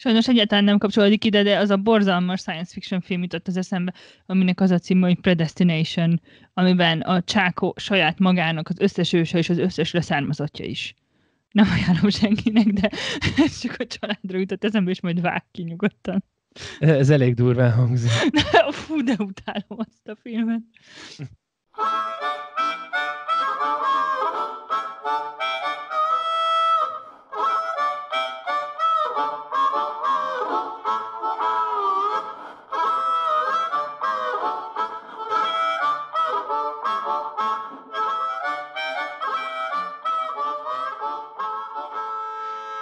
Sajnos egyáltalán nem kapcsolódik ide, de az a borzalmas science fiction film jutott az eszembe, aminek az a címe, hogy Predestination, amiben a Csákó saját magának az összes őse és az összes leszármazottja is. Nem ajánlom senkinek, de ez csak a családra jutott eszembe, és majd vág ki nyugodtan. Ez elég durván hangzik. Fú, de utálom azt a filmet.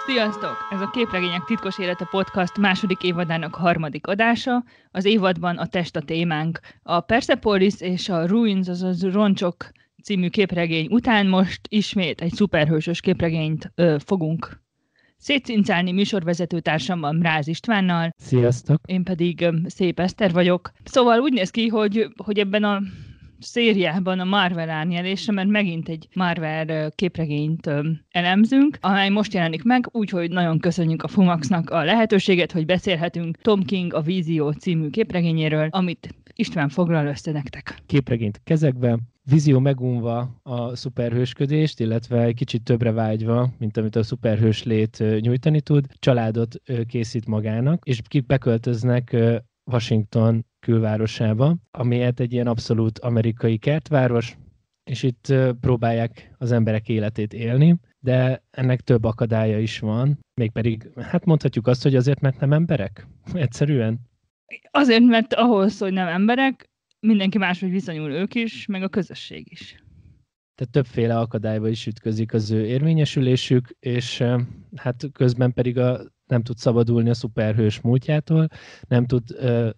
Sziasztok! Ez a Képregények titkos élete podcast második évadának harmadik adása. Az évadban a test a témánk. A Persepolis és a Ruins, azaz Roncsok című képregény után most ismét egy szuperhősös képregényt fogunk szétcincálni műsorvezető társammal, Mráz Istvánnal. Sziasztok! Én pedig Szép Eszter vagyok. Szóval úgy néz ki, hogy ebben a szériában a Marvel árnyelése, mert megint egy Marvel képregényt elemzünk, amely most jelenik meg, úgyhogy nagyon köszönjük a Fumaxnak a lehetőséget, hogy beszélhetünk Tom King a Vízió című képregényéről, amit István foglal össze nektek. Képregényt kezekbe, Vízió megunva a szuperhősködést, illetve egy kicsit többre vágyva, mint amit a szuperhős lét nyújtani tud, családot készít magának, és beköltöznek Washington külvárosába, ami egy ilyen abszolút amerikai kertváros, és itt próbálják az emberek életét élni, de ennek több akadálya is van, mégpedig, hát mondhatjuk azt, hogy azért, mert nem emberek? Egyszerűen? Azért, mert ahhoz, hogy nem emberek, mindenki máshogy viszonyul ők is, meg a közösség is. Tehát többféle akadályba is ütközik az ő érvényesülésük, és hát közben pedig nem tud szabadulni a szuperhős múltjától, nem tud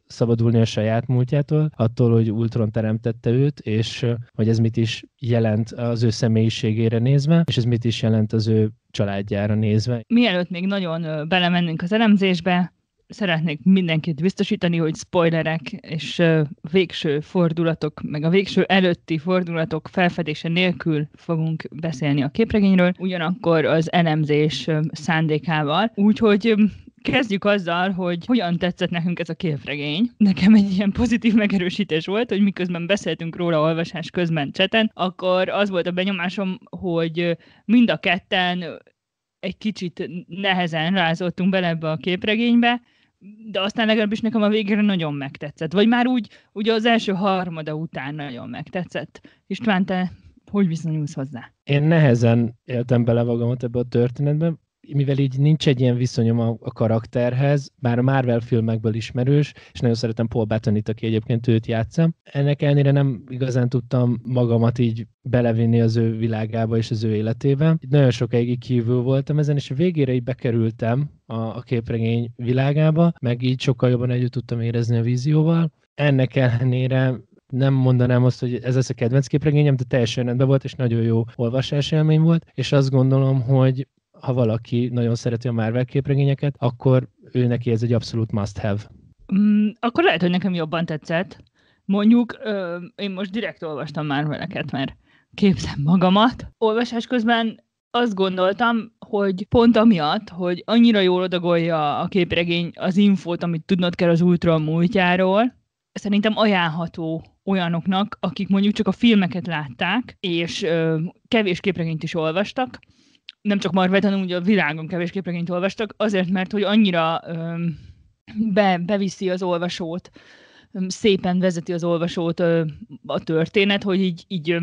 szabadulni a saját múltjától, attól, hogy Ultron teremtette őt, és hogy ez mit is jelent az ő személyiségére nézve, és ez mit is jelent az ő családjára nézve. Mielőtt még nagyon belemennénk az elemzésbe, szeretnék mindenkit biztosítani, hogy spoilerek és végső fordulatok, meg a végső előtti fordulatok felfedése nélkül fogunk beszélni a képregényről, ugyanakkor az elemzés szándékával. Úgyhogy kezdjük azzal, hogy hogyan tetszett nekünk ez a képregény. Nekem egy ilyen pozitív megerősítés volt, hogy miközben beszéltünk róla olvasás közben chaten, akkor az volt a benyomásom, hogy mind a ketten egy kicsit nehezen rázoltunk bele ebbe a képregénybe, de aztán legalábbis nekem a végére nagyon megtetszett. Vagy már úgy az első harmada után nagyon megtetszett. István, te hogy viszonyulsz hozzá? Én nehezen éltem bele magamat ebbe a történetbe, mivel így nincs egy ilyen viszonyom a karakterhez, bár a Marvel filmekből ismerős, és nagyon szeretem Paul Bettany-t, aki egyébként őt játssza. Ennek ellenére nem igazán tudtam magamat így belevinni az ő világába és az ő életébe. Nagyon sokáig kívül voltam ezen, és a végére így bekerültem a képregény világába, meg így sokkal jobban együtt tudtam érezni a Vízióval. Ennek ellenére nem mondanám azt, hogy ez lesz a kedvenc képregényem, de teljesen rendben volt, és nagyon jó olvasás élmény volt, és azt gondolom, hogy ha valaki nagyon szereti a Marvel képregényeket, akkor ő neki ez egy abszolút must-have. Akkor lehet, hogy nekem jobban tetszett. Mondjuk, én most direkt olvastam Marveleket, mert képzem magamat. Olvasás közben azt gondoltam, hogy pont amiatt, hogy annyira jól adagolja a képregény az infót, amit tudnod kell az Ultron múltjáról, szerintem ajánlható olyanoknak, akik mondjuk csak a filmeket látták, és kevés képregényt is olvastak, nem csak Marvel, hanem ugye a világon kevés képregényt olvastak, azért, mert hogy annyira beviszi az olvasót, szépen vezeti az olvasót a történet, hogy így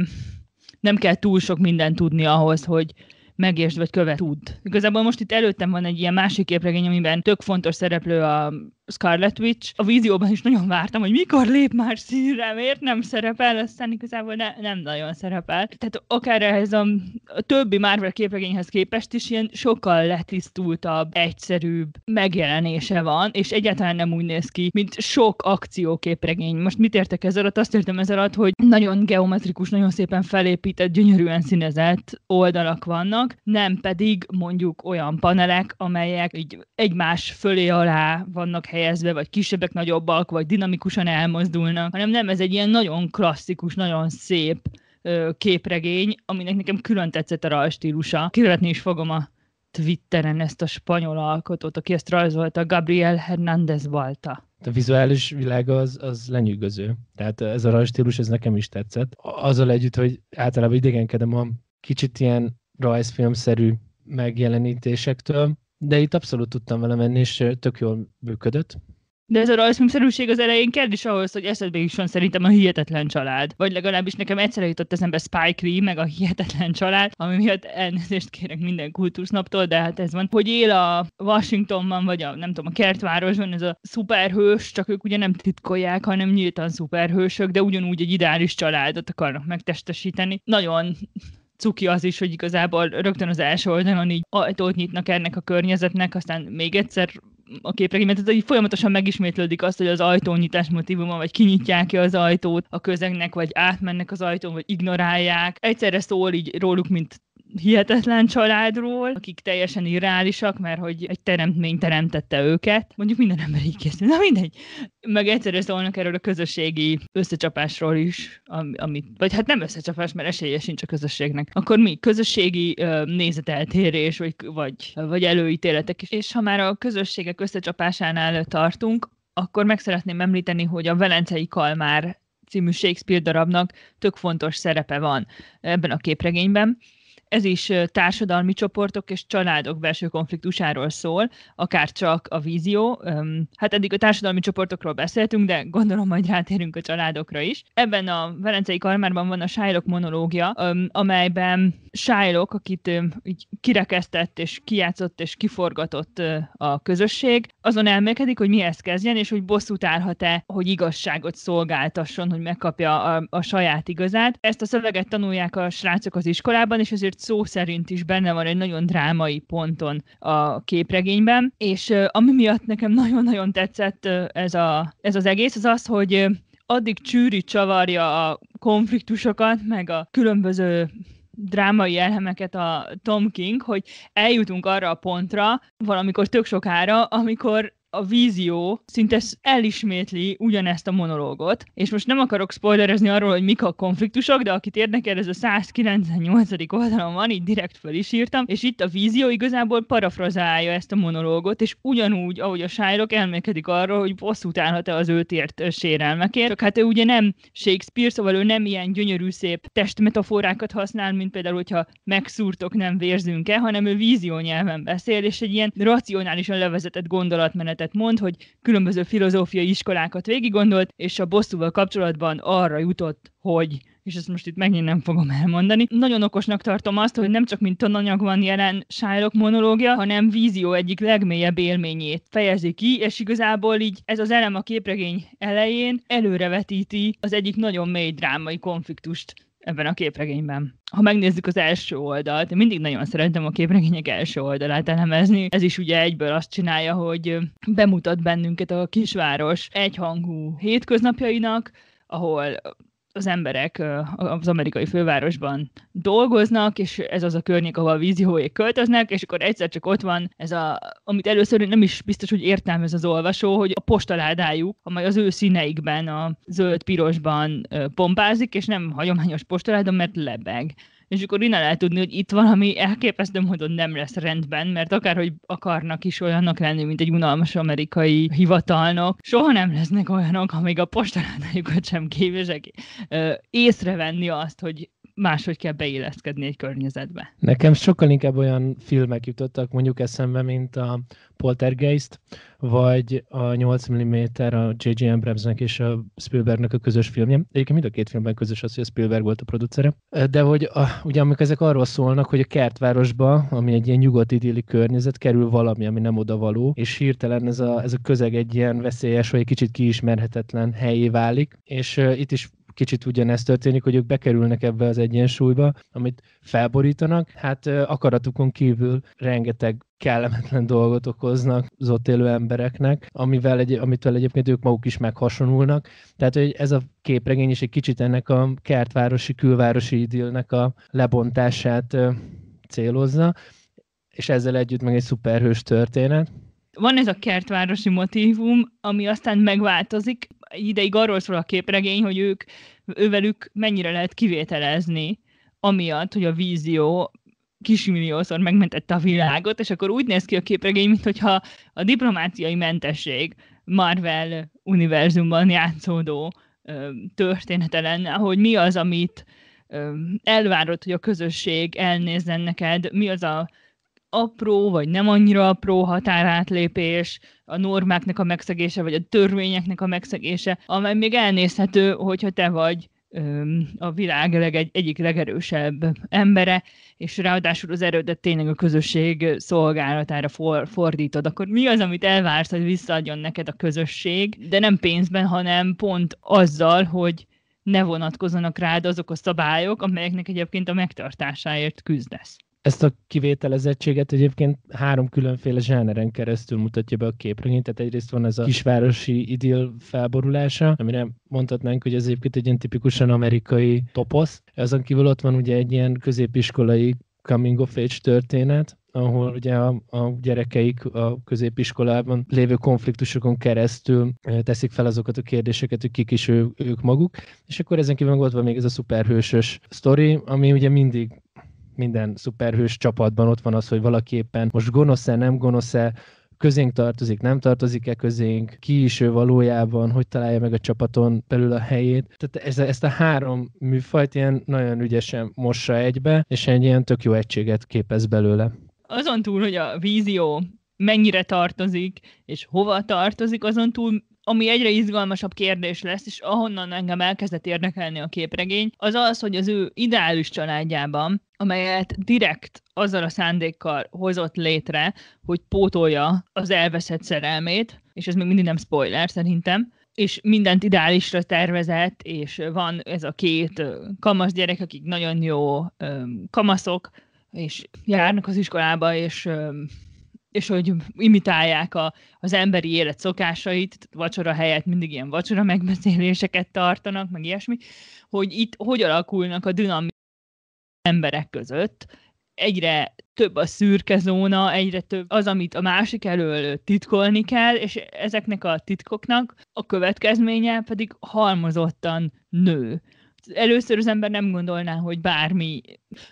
nem kell túl sok mindent tudni ahhoz, hogy megértsd vagy tud. Igazából most itt előttem van egy ilyen másik képregény, amiben tök fontos szereplő a Scarlet Witch. A Vízióban is nagyon vártam, hogy mikor lép már színre, miért nem szerepel, aztán igazából nem nagyon szerepel. Tehát akár ehhez a többi Marvel képregényhez képest is ilyen sokkal letisztultabb, egyszerűbb megjelenése van, és egyáltalán nem úgy néz ki, mint sok akcióképregény. Most mit értek ez alatt? Azt értem ez alatt, hogy nagyon geometrikus, nagyon szépen felépített, gyönyörűen színezett oldalak vannak, nem pedig mondjuk olyan panelek, amelyek így egymás fölé alá vannak helyezve, vagy kisebbek, nagyobbak, vagy dinamikusan elmozdulnak, hanem nem, ez egy ilyen nagyon klasszikus, nagyon szép képregény, aminek nekem külön tetszett a rajzstílusa. Kivetni is fogom a Twitteren ezt a spanyol alkotót, aki ezt rajzolta, Gabriel Hernández Balta. A vizuális világ az lenyűgöző. Tehát ez a rajzstílus, ez nekem is tetszett. Azzal együtt, hogy általában idegenkedem a kicsit ilyen rajzfilmszerű megjelenítésektől, de itt abszolút tudtam vele menni, és tök jól működött. De ez a rajzfilmszerűség az elején kell is ahhoz, hogy eszedbe is van szerintem a Hihetetlen család. Vagy legalábbis nekem egyszerre jutott eszembe Spike Lee, meg a Hihetetlen család, ami miatt elnézést kérek minden kultusznaptól, de hát ez van. Hogy él a Washingtonban, vagy nem tudom, a kertvárosban ez a szuperhős, csak ők ugye nem titkolják, hanem nyíltan szuperhősök, de ugyanúgy egy ideális családot akarnak megtestesíteni. Nagyon cuki az is, hogy igazából rögtön az első oldalon így ajtót nyitnak ennek a környezetnek, aztán még egyszer a képregényben, tehát így folyamatosan megismétlődik azt, hogy az ajtónyitás motívuma, vagy kinyitják ki az ajtót a közegnek, vagy átmennek az ajtón, vagy ignorálják. Egyszerre szól így róluk, mint hihetetlen családról, akik teljesen irreálisak, mert hogy egy teremtmény teremtette őket. Mondjuk minden ember így készül. Na mindegy. Meg egyszerre szólnak erről a közösségi összecsapásról is, amit, vagy hát nem összecsapás, mert esélye sincs a közösségnek. Akkor mi? Közösségi nézeteltérés, vagy előítéletek is. És ha már a közösségek összecsapásánál tartunk, akkor meg szeretném említeni, hogy a Velencei Kalmár című Shakespeare darabnak tök fontos szerepe van ebben a képregényben. Ez is társadalmi csoportok és családok belső konfliktusáról szól, akár csak a vízió. Hát eddig a társadalmi csoportokról beszéltünk, de gondolom majd rátérünk a családokra is. Ebben a Velencei Kalmárban van a Shylock monológia, amelyben Shylock, akit így kirekesztett és kijátszott és kiforgatott a közösség, azon elmélkedik, hogy mihez kezdjen, és hogy bosszút állhat-e, hogy igazságot szolgáltasson, hogy megkapja a saját igazát. Ezt a szöveget tanulják a srácok az iskolában, és ezért szó szerint is benne van egy nagyon drámai ponton a képregényben, és ami miatt nekem nagyon-nagyon tetszett ez az egész, az az, hogy addig csűri csavarja a konfliktusokat, meg a különböző drámai elemeket a Tom King, hogy eljutunk arra a pontra, valamikor tök sokára, amikor a vízió szinte elismétli ugyanezt a monológot, és most nem akarok spoilerezni arról, hogy mik a konfliktusok, de akit érdekel, ez a 198. oldalon van, így direkt fel is írtam, és itt a vízió igazából parafrazálja ezt a monológot, és ugyanúgy, ahogy a Shylock elmélkedik arról, hogy bosszút állhat-e az őt ért sérelmekért, csak hát ő ugye nem Shakespeare, szóval ő nem ilyen gyönyörű szép testmetaforákat használ, mint például, hogyha megszúrtok, nem vérzünk-e, hanem ő vízió nyelven beszél, és egy ilyen racionálisan levezetett gondolatmenetet mond, hogy különböző filozófiai iskolákat végiggondolt, és a bosszúval kapcsolatban arra jutott, hogy, és ezt most itt megint nem fogom elmondani. Nagyon okosnak tartom azt, hogy nem csak mint tananyag van jelen Shylock monológia, hanem vízió egyik legmélyebb élményét fejezi ki, és igazából így ez az elem a képregény elején előrevetíti az egyik nagyon mély drámai konfliktust ebben a képregényben. Ha megnézzük az első oldalt, én mindig nagyon szeretem a képregények első oldalát elemezni. Ez is ugye egyből azt csinálja, hogy bemutat bennünket a kisváros egyhangú hétköznapjainak, ahol az emberek az amerikai fővárosban dolgoznak, és ez az a környék, ahol a vízióék költöznek, és akkor egyszer csak ott van ez amit először nem is biztos, hogy értelmez az olvasó, hogy a postaládájuk, amely az ő színeikben, a zöld-pirosban pompázik, és nem hagyományos postaláda, mert lebeg. És akkor innen lehet tudni, hogy itt valami elképesztő módon nem lesz rendben, mert akárhogy akarnak is olyanok lenni, mint egy unalmas amerikai hivatalnok, soha nem lesznek olyanok, amíg a postaládájukat sem képesek észrevenni azt, hogy máshogy kell beilleszkedni egy környezetbe. Nekem sokkal inkább olyan filmek jutottak mondjuk eszembe, mint a Poltergeist, vagy a 8 mm a J.J. Abramsnek és a Spielbergnek a közös filmje. Egyébként mind a két filmben közös az, hogy a Spielberg volt a producere. De hogy ugye amikor ezek arról szólnak, hogy a kertvárosba, ami egy ilyen nyugodt idilli környezet, kerül valami, ami nem odavaló, és hirtelen ez a közeg egy ilyen veszélyes, vagy egy kicsit kiismerhetetlen helyé válik, és itt is kicsit ugyanezt történik, hogy ők bekerülnek ebbe az egyensúlyba, amit felborítanak, hát akaratukon kívül rengeteg kellemetlen dolgot okoznak az ott élő embereknek, amitől egyébként ők maguk is meghasonulnak. Tehát, hogy ez a képregény is egy kicsit ennek a kertvárosi, külvárosi idillnek a lebontását célozza, és ezzel együtt meg egy szuperhős történet. Van ez a kertvárosi motívum, ami aztán megváltozik. Ideig arról szól a képregény, hogy ővelük mennyire lehet kivételezni, amiatt, hogy a vízió kismilliószor megmentette a világot, és akkor úgy néz ki a képregény, mintha a diplomáciai mentesség Marvel univerzumban játszódó története lenne, hogy mi az, amit elvárod, hogy a közösség elnézzen neked, mi az a apró, vagy nem annyira apró határátlépés, a normáknak a megszegése, vagy a törvényeknek a megszegése, amely még elnézhető, hogyha te vagy a világ egyik legerősebb embere, és ráadásul az erődet tényleg a közösség szolgálatára fordítod, akkor mi az, amit elvársz, hogy visszaadjon neked a közösség, de nem pénzben, hanem pont azzal, hogy ne vonatkozzanak rád azok a szabályok, amelyeknek egyébként a megtartásáért küzdesz. Ezt a kivételezettséget egyébként 3 különféle zsáneren keresztül mutatja be a képregény. Tehát egyrészt van ez a kisvárosi idill felborulása, amire mondhatnánk, hogy ez egyébként egy ilyen tipikusan amerikai toposz. Azon kívül ott van ugye egy ilyen középiskolai coming of age történet, ahol ugye a gyerekeik a középiskolában lévő konfliktusokon keresztül teszik fel azokat a kérdéseket, hogy kik is ők maguk. És akkor ezen kívül ott van még ez a szuperhősös sztori, ami ugye mindig minden szuperhős csapatban ott van az, hogy valaki éppen most gonosz-e, nem gonosz-e, közénk tartozik, nem tartozik-e közénk, ki is ő valójában, hogy találja meg a csapaton belül a helyét. Tehát ezt a 3 műfajt ilyen nagyon ügyesen mossa egybe, és egy ilyen tök jó egységet képez belőle. Azon túl, hogy a vízió mennyire tartozik, és hova tartozik, azon túl, ami egyre izgalmasabb kérdés lesz, és ahonnan engem elkezdett érdekelni a képregény, az az, hogy az ő ideális családjában, amelyet direkt azzal a szándékkal hozott létre, hogy pótolja az elveszett szerelmét, és ez még mindig nem spoiler szerintem, és mindent ideálisra tervezett, és van ez a 2 kamasz gyerek, akik nagyon jó kamaszok, és járnak az iskolába, és hogy imitálják az emberi élet szokásait, vacsora helyett mindig ilyen vacsora megbeszéléseket tartanak, meg ilyesmi, hogy itt hogy alakulnak a dinamikák emberek között. Egyre több a szürke zóna, egyre több az, amit a másik elől titkolni kell, és ezeknek a titkoknak a következménye pedig halmozottan nő. Először az ember nem gondolná, hogy bármi.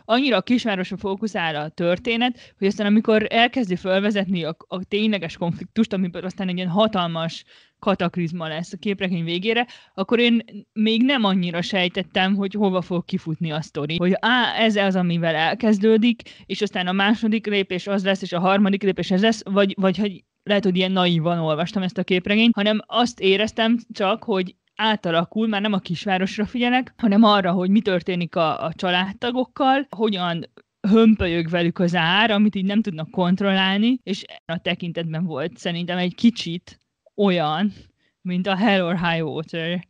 Annyira a kisvárosra fókuszál a történet, hogy aztán amikor elkezdi felvezetni a tényleges konfliktust, amiből aztán egy ilyen hatalmas kataklizma lesz a képregény végére, akkor én még nem annyira sejtettem, hogy hova fog kifutni a sztori. Hogy ez az, amivel elkezdődik, és aztán a második lépés az lesz, és a harmadik lépés ez lesz, vagy hogy lehet, hogy ilyen naívan olvastam ezt a képregényt, hanem azt éreztem csak, hogy átalakul, már nem a kisvárosra figyelek, hanem arra, hogy mi történik a családtagokkal, hogyan hömpölyög velük az ár, amit így nem tudnak kontrollálni, és a tekintetben volt szerintem egy kicsit olyan, mint a Hell or High Water,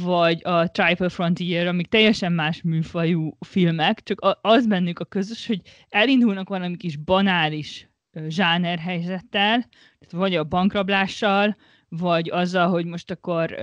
vagy a Triple Frontier, amik teljesen más műfajú filmek, csak az bennük a közös, hogy elindulnak valami kis banális zsánerhelyzettel, vagy a bankrablással, vagy azzal, hogy most akkor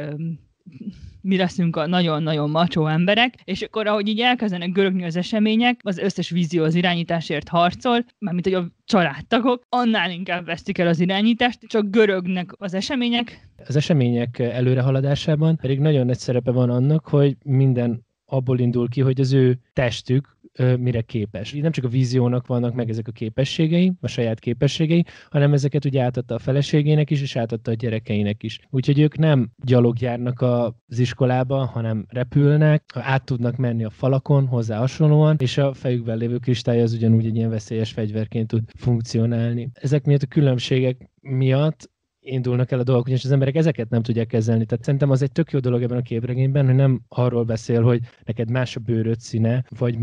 mi leszünk a nagyon-nagyon macsó emberek, és akkor ahogy így elkezdenek görögni az események, az összes vízió az irányításért harcol, mármint hogy a családtagok, annál inkább vesztik el az irányítást, csak görögnek az események. Az események előrehaladásában pedig nagyon nagy szerepe van annak, hogy minden abból indul ki, hogy az ő testük mire képes. Így nem csak a víziónak vannak meg ezek a képességei, a saját képességei, hanem ezeket ugye átadta a feleségének is, és átadta a gyerekeinek is. Úgyhogy ők nem gyalog járnak az iskolába, hanem repülnek, át tudnak menni a falakon, hozzá hasonlóan, és a fejükben lévő kristály az ugyanúgy egy ilyen veszélyes fegyverként tud funkcionálni. Ezek miatt a különbségek miatt indulnak el a dolgok, és az emberek ezeket nem tudják kezelni. Tehát szerintem az egy tök jó dolog ebben a képregényben, hogy nem arról beszél, hogy neked más a bőröd színe, vagy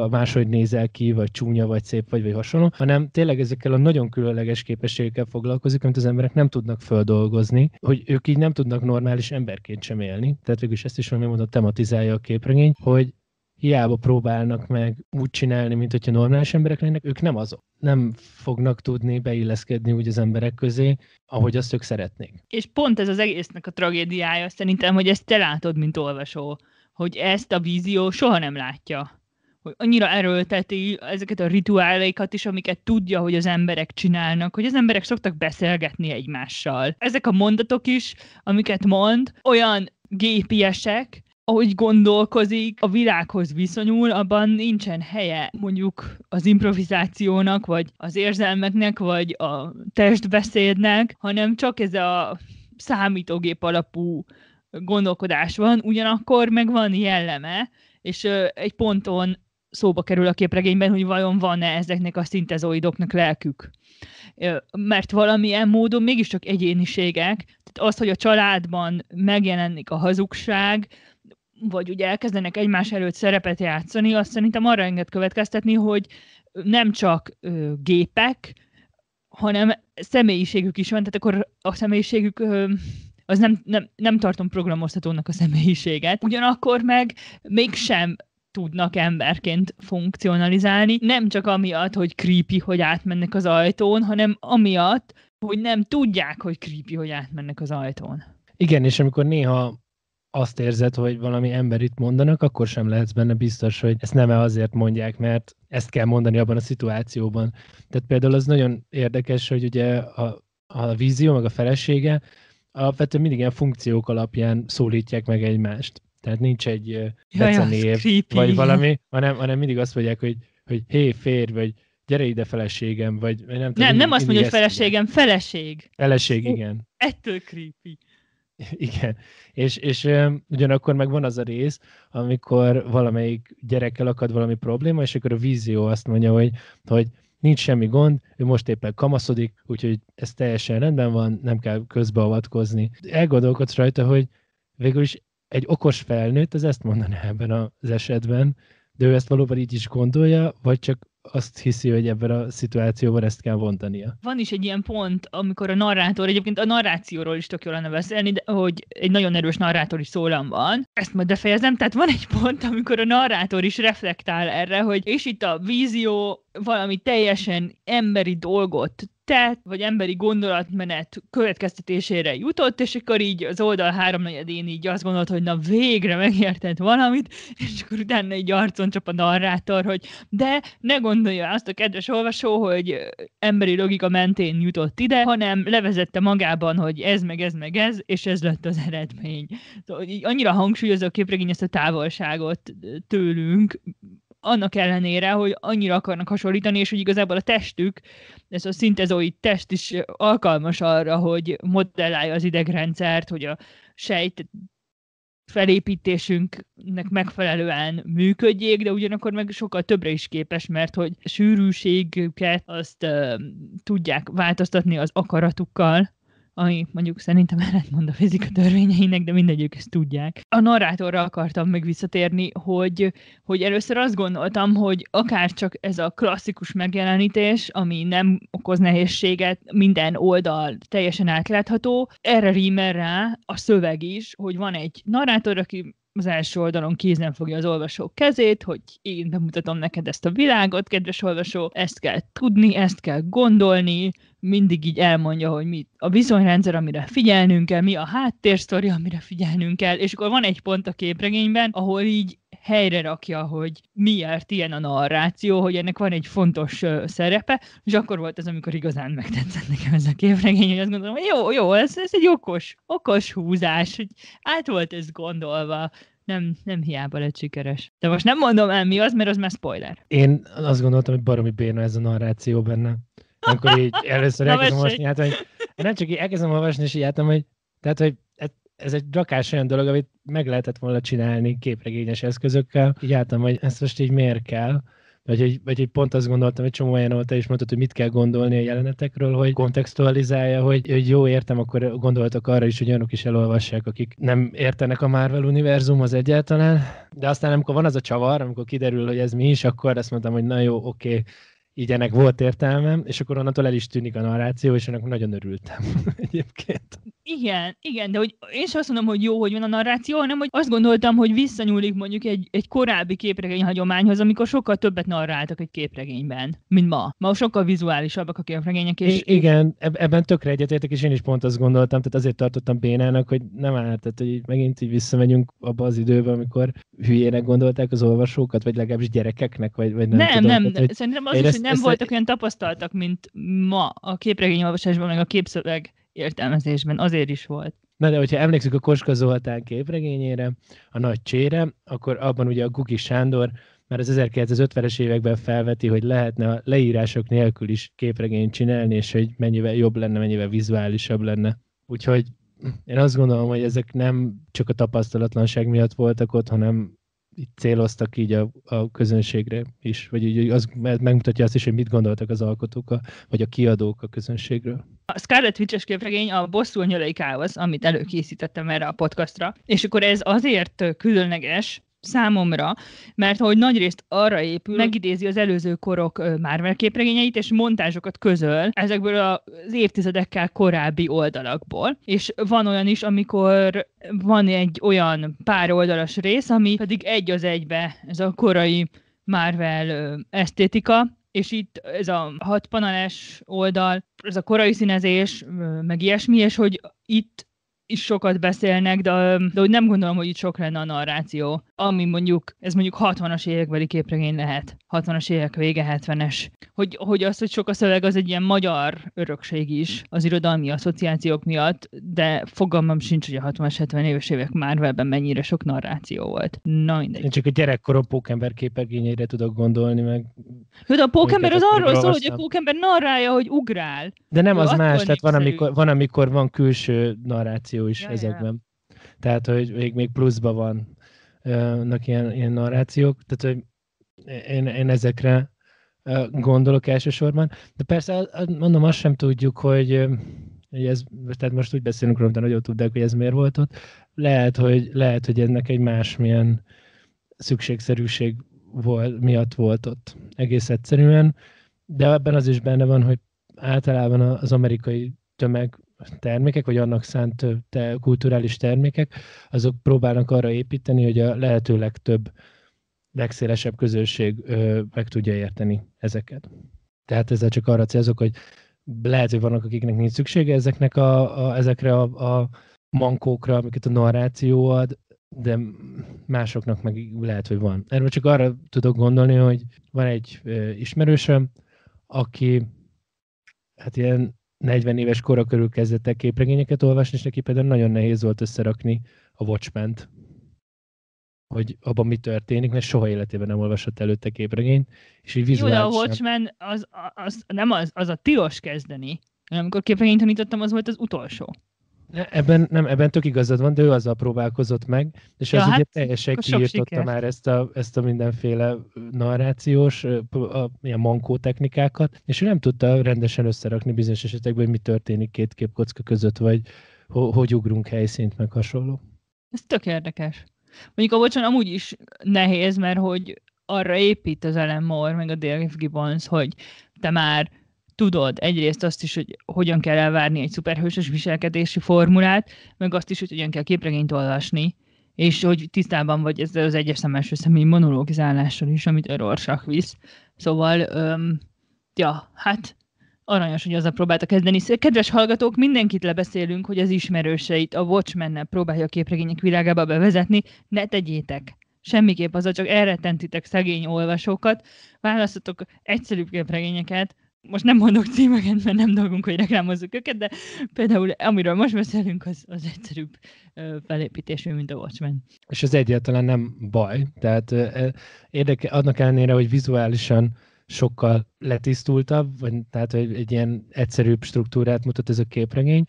máshogy nézel ki, vagy csúnya, vagy szép, vagy hasonló, hanem tényleg ezekkel a nagyon különleges képességekkel foglalkozik, amit az emberek nem tudnak földolgozni, hogy ők így nem tudnak normális emberként sem élni. Tehát végülis ezt is valami módon tematizálja a képregény, hogy hiába próbálnak meg úgy csinálni, mint hogyha normális emberek lennének, ők nem azok. Nem fognak tudni beilleszkedni úgy az emberek közé, ahogy azt ők szeretnék. És pont ez az egésznek a tragédiája szerintem, hogy ezt te látod, mint olvasó, hogy ezt a vízió soha nem látja. Hogy annyira erőlteti ezeket a rituálékat is, amiket tudja, hogy az emberek csinálnak, hogy az emberek szoktak beszélgetni egymással. Ezek a mondatok is, amiket mond, olyan gépiesek, ahogy gondolkozik, a világhoz viszonyul, abban nincsen helye mondjuk az improvizációnak, vagy az érzelmeknek, vagy a testbeszédnek, hanem csak ez a számítógép alapú gondolkodás van, ugyanakkor meg van jelleme, és egy ponton szóba kerül a képregényben, hogy vajon van-e ezeknek a szintezoidoknak lelkük. Mert valamilyen módon mégiscsak egyéniségek, tehát az, hogy a családban megjelenik a hazugság, vagy ugye elkezdenek egymás előtt szerepet játszani, azt szerintem arra enged következtetni, hogy nem csak gépek, hanem személyiségük is van, tehát akkor a személyiségük az nem tartom programozhatónak a személyiséget. Ugyanakkor meg mégsem tudnak emberként funkcionalizálni, nem csak amiatt, hogy creepy, hogy átmennek az ajtón, hanem amiatt, hogy nem tudják, hogy creepy, hogy átmennek az ajtón. Igen, és amikor néha azt érzed, hogy valami emberit mondanak, akkor sem lehetsz benne biztos, hogy ezt nem azért mondják, mert ezt kell mondani abban a szituációban. Tehát például az nagyon érdekes, hogy ugye a vízió, meg a felesége alapvetően mindig ilyen funkciók alapján szólítják meg egymást. Tehát nincs egy becenév, vagy valami, hanem mindig azt mondják, hogy hé, férj, vagy gyere ide feleségem, vagy nem tudom. Nem azt mondja, hogy feleségem, feleség. Feleség, igen. Ettől creepy. Igen, és ugyanakkor meg van az a rész, amikor valamelyik gyerekkel akad valami probléma, és akkor a vízió azt mondja, hogy nincs semmi gond, ő most éppen kamaszodik, úgyhogy ez teljesen rendben van, nem kell közbeavatkozni. Elgondolkodsz rajta, hogy végül is egy okos felnőtt az ezt mondaná ebben az esetben, de ő ezt valóban így is gondolja, vagy csak azt hiszi, hogy ebben a szituációban ezt kell mondania. Van is egy ilyen pont, amikor a narrátor, egyébként a narrációról is tök jól lenne beszélni, de hogy egy nagyon erős narrátori szólam van. Ezt majd befejezem, tehát van egy pont, amikor a narrátor is reflektál erre, hogy és itt a vízió valami teljesen emberi dolgot tett, vagy emberi gondolatmenet következtetésére jutott, és akkor így az oldal 3/4-én így azt gondolt, hogy na végre megértett valamit, és akkor utána így arcon csap a narrátor, hogy de ne gondolja azt a kedves olvasó, hogy emberi logika mentén jutott ide, hanem levezette magában, hogy ez, és ez lett az eredmény. Szóval annyira hangsúlyozza a képregény ezt a távolságot tőlünk, annak ellenére, hogy annyira akarnak hasonlítani, és hogy igazából a testük, ez a szintezoid test is alkalmas arra, hogy modellálja az idegrendszert, hogy a sejt felépítésünknek megfelelően működjék, de ugyanakkor meg sokkal többre is képes, mert hogy sűrűségüket azt tudják változtatni az akaratukkal, ami mondjuk szerintem ellentmond a fizika törvényeinek, de mindegyük ezt tudják. A narrátorra akartam meg visszatérni, hogy először azt gondoltam, hogy akár csak ez a klasszikus megjelenítés, ami nem okoz nehézséget, minden oldal teljesen átlátható, erre rímel rá a szöveg is, hogy van egy narrátor, aki az első oldalon kézen fogja az olvasó kezét, hogy én bemutatom neked ezt a világot, kedves olvasó, ezt kell tudni, ezt kell gondolni, mindig így elmondja, hogy mi a viszonyrendszer, amire figyelnünk kell, mi a háttérsztori, amire figyelnünk kell, és akkor van egy pont a képregényben, ahol így helyre rakja, hogy miért ilyen a narráció, hogy ennek van egy fontos szerepe, és akkor volt az, amikor igazán megtetszett nekem ez a képregény, hogy azt gondolom, hogy jó, ez egy okos húzás, hogy át volt ez gondolva, nem hiába lett sikeres. De most nem mondom el mi az, mert az már spoiler. Én azt gondoltam, hogy baromi béna ez a narráció benne. Amikor így először elkezdem olvasni, nem csak így elkezdem olvasni, és így álltam, hogy ez egy rakás olyan dolog, amit meg lehetett volna csinálni képregényes eszközökkel. Így álltam, hogy ezt most így miért kell. Vagy hogy pont azt gondoltam, hogy csomó olyan, ahol te is mondtad, hogy mit kell gondolni a jelenetekről, hogy kontextualizálja, hogy jó, értem, akkor gondoltak arra is, hogy olyanok is elolvassák, akik nem értenek a Marvel univerzumhoz egyáltalán. De aztán amikor van az a csavar, amikor kiderül, hogy ez mi is, akkor azt mondtam, hogy na jó, oké, így ennek volt értelmem, és akkor onnantól el is tűnik a narráció, és ennek nagyon örültem egyébként. Igen, de hogy én sem azt mondom, hogy jó, hogy van a narráció, hanem hogy azt gondoltam, hogy visszanyúlik mondjuk egy korábbi képregény hagyományhoz, amikor sokkal többet narráltak egy képregényben, mint ma. Ma sokkal vizuálisabbak a képregények. És igen, ebben tökre egyetértek, és én is pont azt gondoltam, tehát azért tartottam bénának, hogy nem állt, tehát hogy megint így visszamegyünk abba az időbe, amikor hülyének gondolták az olvasókat, vagy legalábbis gyerekeknek, vagy nem tudom. Nem, tehát, szerintem az is, hogy nem voltak olyan tapasztaltak, mint ma a képregényolvasásban, meg a képszöveg értelmezésben, azért is volt. Na de hogyha emlékszünk a Koska Zoltán képregényére, a Nagy Csére, akkor abban ugye a Gugi Sándor már az 1950-es években felveti, hogy lehetne a leírások nélkül is képregényt csinálni, és hogy mennyivel jobb lenne, mennyivel vizuálisabb lenne. Úgyhogy én azt gondolom, hogy ezek nem csak a tapasztalatlanság miatt voltak ott, hanem itt céloztak így a közönségre is, vagy így az megmutatja azt is, hogy mit gondoltak az alkotók, vagy a kiadók a közönségről. A Scarlet Witch-es képregény a Bosszú anyolai káosz, amit előkészítettem erre a podcastra, és akkor ez azért különleges számomra, mert hogy nagyrészt arra épül, megidézi az előző korok Marvel képregényeit, és montázsokat közöl ezekből az évtizedekkel korábbi oldalakból. És van olyan is, amikor van egy olyan pár oldalas rész, ami pedig egy az egybe ez a korai Marvel esztétika, és itt ez a 6 paneles oldal, ez a korai színezés, meg ilyesmi, és hogy itt is sokat beszélnek, de hogy nem gondolom, hogy itt sok lenne a narráció, ami mondjuk 60-as évekbeli képregény lehet. 60-as évek vége, 70-es. Hogy az, hogy sok a szöveg, az egy ilyen magyar örökség is az irodalmi asszociációk miatt, de fogalmam sincs, hogy a 60-as, 70 éves évek Marvelben mennyire sok narráció volt. Na mindegy. Én csak a gyerekkorom Pókember képregényeire tudok gondolni, meg... De a Pókember az arról szól, hogy a Pókember narrálja, hogy ugrál. De nem az más, tehát van, amikor van külső narráció is ezekben. Tehát, hogy még pluszban vannak ilyen narrációk. Tehát, hogy én ezekre gondolok elsősorban. De persze, mondom, azt sem tudjuk, hogy ez, tehát most úgy beszélünk róla, de nagyon tudják, hogy ez miért volt ott. Lehet, hogy ennek egy másmilyen szükségszerűség miatt volt ott. Egész egyszerűen. De ebben az is benne van, hogy általában az amerikai tömegtermékek, vagy annak szánt kulturális termékek, azok próbálnak arra építeni, hogy a lehető legtöbb, legszélesebb közösség meg tudja érteni ezeket. Tehát ezzel csak arra célzok, hogy lehet, hogy vannak, akiknek nincs szüksége ezekre a mankókra, amiket a narráció ad, de másoknak meg lehet, hogy van. Erről csak arra tudok gondolni, hogy van egy ismerősöm, aki hát ilyen 40 éves kora körül kezdett el képregényeket olvasni, és neki például nagyon nehéz volt összerakni a Watchmen-t, hogy abban mi történik, mert soha életében nem olvasott előtte képregényt, és így vizuálisan... Jó, de a Watchmen az a tilos kezdeni. Amikor képregényt tanítottam, az volt az utolsó. Ebben tök igazad van, de ő azzal próbálkozott meg, és az ugye teljesen kiírtotta már ezt a mindenféle narrációs, ilyen mankó technikákat, és ő nem tudta rendesen összerakni bizonyos esetekben, hogy mi történik két képkocka között, vagy hogy ugrunk helyszínt, meg hasonló. Ez tök érdekes. Mondjuk a Watchmen amúgy is nehéz, mert hogy arra épít az Alan Moore, meg a Dale Gibbons, hogy te már tudod egyrészt azt is, hogy hogyan kell elvárni egy szuperhősös viselkedési formulát, meg azt is, hogy hogyan kell képregényt olvasni, és hogy tisztában vagy ezzel az egyes szem első személyi monológizálással is, amit a Rorschach visz. Szóval, hát aranyos, hogy azzal próbálta kezdeni. Kedves hallgatók, mindenkit lebeszélünk, hogy az ismerőseit a Watchmen-nel próbálja a képregények világába bevezetni, ne tegyétek. Semmiképp azzal csak elrettentitek szegény olvasókat, választatok egyszerűbb képregényeket. Most nem mondok címeket, mert nem dolgunk, hogy reklámozzuk őket, de például amiről most beszélünk, az egyszerűbb felépítésű, mint a Watchmen. És ez egyáltalán nem baj. Tehát annak ellenére, hogy vizuálisan sokkal letisztultabb, vagy tehát hogy egy ilyen egyszerűbb struktúrát mutat ez a képregény.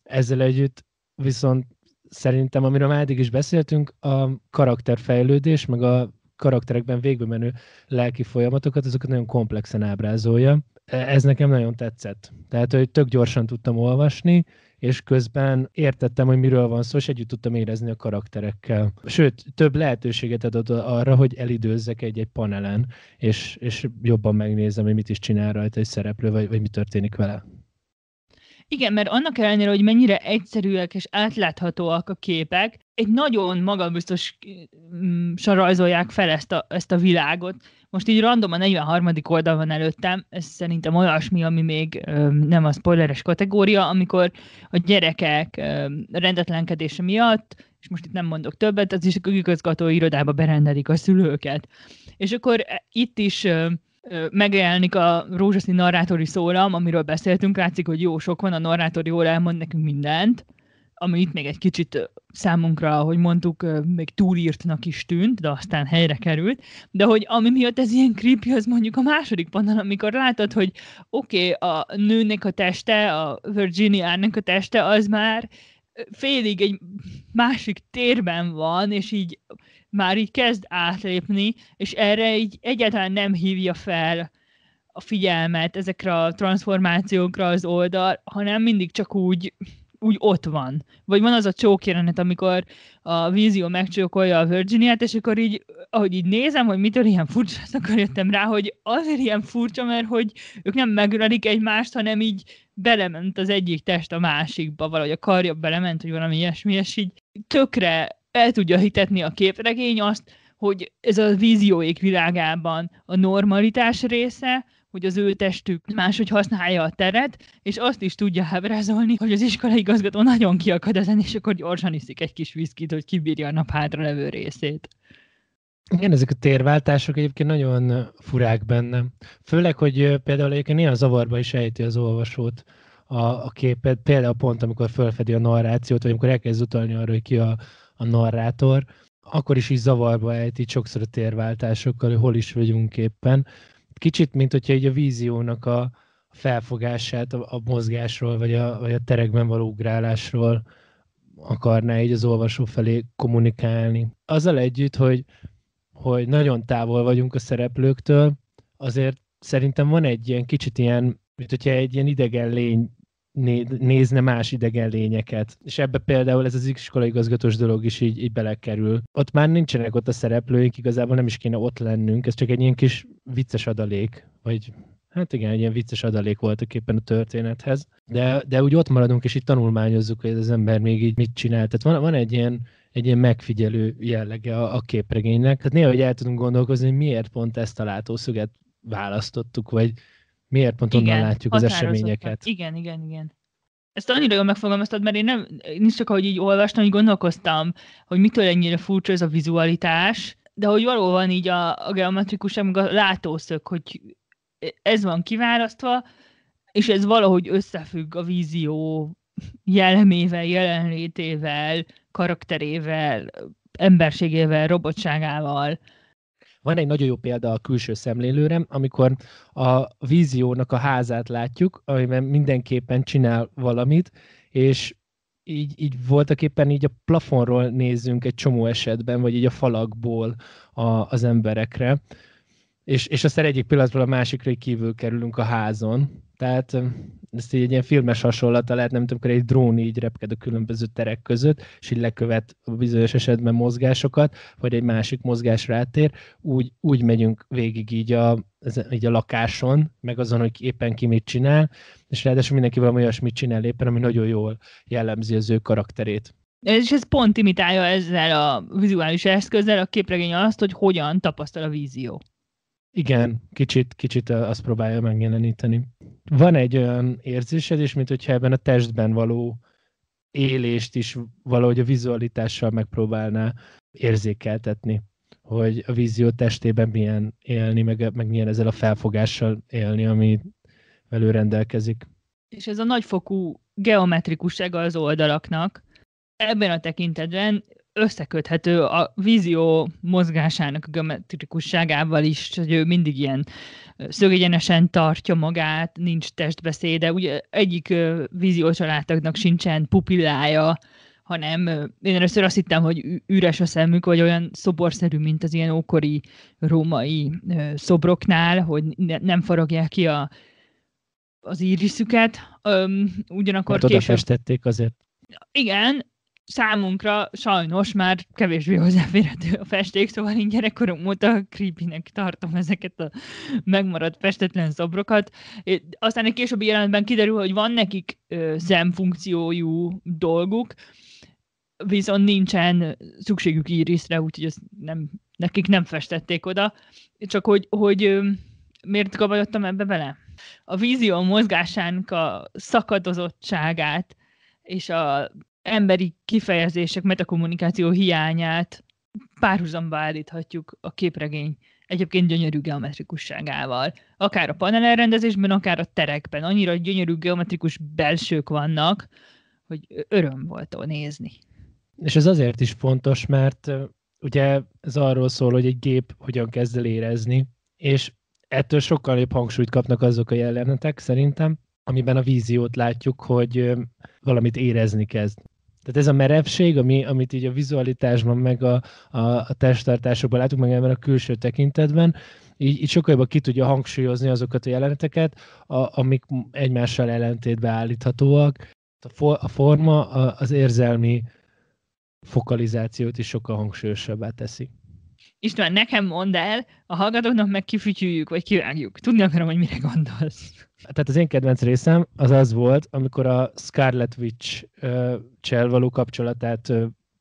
Ezzel együtt viszont szerintem, amiről már eddig is beszéltünk, a karakterfejlődés, meg a karakterekben végbe menő lelki folyamatokat, azokat nagyon komplexen ábrázolja. Ez nekem nagyon tetszett. Tehát, hogy tök gyorsan tudtam olvasni, és közben értettem, hogy miről van szó, és együtt tudtam érezni a karakterekkel. Sőt, több lehetőséget adott arra, hogy elidőzzek egy panelen, és jobban megnézem, hogy mit is csinál rajta egy szereplő, vagy mi történik vele. Igen, mert annak ellenére, hogy mennyire egyszerűek és átláthatóak a képek, egy nagyon magabiztos rajzolják fel ezt a világot. Most így random a 43. oldal van előttem, ez szerintem olyasmi, ami még nem a spoileres kategória, amikor a gyerekek rendetlenkedése miatt, és most itt nem mondok többet, az is a igazgató irodába berendelik a szülőket. És akkor itt is megjelenik a rózsaszín narrátori szólam, amiről beszéltünk, látszik, hogy jó sok van, a narrátor jól elmond nekünk mindent, ami itt még egy kicsit számunkra, ahogy mondtuk, még túlírtnak is tűnt, de aztán helyre került, de hogy ami miatt ez ilyen creepy, az mondjuk a második panel, amikor látod, hogy oké, a nőnek a teste, a Virginiának a teste, az már félig egy másik térben van, és így már így kezd átlépni, és erre így egyáltalán nem hívja fel a figyelmet ezekre a transformációkra az oldal, hanem mindig csak úgy ott van. Vagy van az a csókjelenet, amikor a Vízió megcsókolja a Virginiát, és akkor így, ahogy így nézem, hogy mitől ilyen furcsa, akkor jöttem rá, hogy azért ilyen furcsa, mert hogy ők nem megölelik egymást, hanem így belement az egyik test a másikba, valahogy a karja belement, hogy valami ilyesmi, és így tökre el tudja hitetni a képregény azt, hogy ez a vízióék világában a normalitás része, hogy az ő testük máshogy használja a teret, és azt is tudja ábrázolni, hogy az iskolai igazgató nagyon kiakad ezen, és akkor gyorsan iszik egy kis viszkit, hogy kibírja a nap hátralevő részét. Igen, ezek a térváltások egyébként nagyon furák benne. Főleg, hogy például egyébként néha zavarba is ejti az olvasót a képet, például pont, amikor felfedi a narrációt, vagy amikor elkezd utalni arra, hogy ki a narrátor, akkor is zavarba ejti sokszor a térváltásokkal, hogy hol is vagyunk éppen. Kicsit, mint hogyha így a víziónak a felfogását a mozgásról, vagy a terekben való ugrálásról akarná így az olvasó felé kommunikálni. Azzal együtt, hogy nagyon távol vagyunk a szereplőktől, azért szerintem van egy ilyen kicsit ilyen, mint hogyha egy ilyen idegen lény nézne más idegen lényeket. És ebbe például ez az iskolai igazgatós dolog is így belekerül. Ott már nincsenek ott a szereplőink, igazából nem is kéne ott lennünk, ez csak egy ilyen kis vicces adalék, vagy hát igen, egy ilyen vicces adalék voltak éppen a történethez. De úgy ott maradunk, és így tanulmányozzuk, hogy ez az ember még így mit csinál. Tehát van egy ilyen megfigyelő jellege a képregénynek. Tehát néha, hogy el tudunk gondolkozni, hogy miért pont ezt a látószöget választottuk, vagy miért pont onnan látjuk az eseményeket. Igen. Ezt annyira jól megfogalmaztad, mert én nincs csak, ahogy így olvastam, hogy gondolkoztam, hogy mitől ennyire furcsa ez a vizualitás, de hogy valóban így a geometrikus, meg a látószög, hogy ez van kiválasztva, és ez valahogy összefügg a vízió jellemével, jelenlétével, karakterével, emberségével, robotságával. Van egy nagyon jó példa a Külső szemlélőre, amikor a víziónak a házát látjuk, amiben mindenképpen csinál valamit, és így voltaképpen így a plafonról nézzünk egy csomó esetben, vagy így a falakból az emberekre, és aztán egyik pillanatról a másikra így kívül kerülünk a házon. Tehát ezt így egy ilyen filmes hasonlata lehet, nem tudom, amikor egy drón így repked a különböző terek között, és így lekövet bizonyos esetben mozgásokat, vagy egy másik mozgás rátér, úgy megyünk végig így a lakáson, meg azon, hogy éppen ki mit csinál, és ráadásul mindenki valami olyasmit csinál éppen, ami nagyon jól jellemzi az ő karakterét. És ez pont imitálja ezzel a vizuális eszközzel a képregény azt, hogy hogyan tapasztal a vízió. Igen, kicsit azt próbálja megjeleníteni. Van egy olyan érzésed is, mint hogyha ebben a testben való élést is valahogy a vizualitással megpróbálná érzékeltetni, hogy a vízió testében milyen élni, meg milyen ezzel a felfogással élni, ami velő rendelkezik. És ez a nagyfokú geometrikussága az oldalaknak ebben a tekintetben összeköthető a vízió mozgásának a geometrikusságával is, hogy ő mindig ilyen szögegyenesen tartja magát, nincs testbeszéde. Ugye egyik víziós családtagnak sincsen pupillája, hanem én először azt hittem, hogy üres a szemük, vagy olyan szoborszerű, mint az ilyen ókori római szobroknál, hogy nem faragják ki az íriszüket. Ugyanakkor később odafestették azért. Igen, számunkra sajnos már kevésbé hozzáférhető a festék, szóval én gyerekkorom óta creepynek tartom ezeket a megmaradt festetlen szobrokat. Aztán egy későbbi jelenetben kiderül, hogy van nekik szemfunkciójú dolguk, viszont nincsen szükségük íriszre, úgyhogy ezt nekik nem festették oda. Csak hogy miért gabajodtam ebbe bele? A vízió mozgásának a szakadozottságát és a emberi kifejezések, metakommunikáció hiányát párhuzamba állíthatjuk a képregény egyébként gyönyörű geometrikusságával. Akár a panel elrendezésben, akár a terekben. Annyira gyönyörű geometrikus belsők vannak, hogy öröm volt nézni. És ez azért is fontos, mert ugye ez arról szól, hogy egy gép hogyan kezd el érezni, és ettől sokkal jobb hangsúlyt kapnak azok a jelenetek szerintem, amiben a víziót látjuk, hogy valamit érezni kezd. Tehát ez a merevség, amit így a vizualitásban, meg a testtartásokban látunk, meg ebben a külső tekintetben, így sokkal jobban ki tudja hangsúlyozni azokat a jeleneteket, amik egymással ellentétbe állíthatóak. A forma az érzelmi fokalizációt is sokkal hangsúlyosabbá teszi. István, nekem mondd el, a hallgatóknak meg kifütyüljük, vagy kivágjuk. Tudni akarom, hogy mire gondolsz. Tehát az én kedvenc részem az volt, amikor a Scarlet Witch-csel való kapcsolatát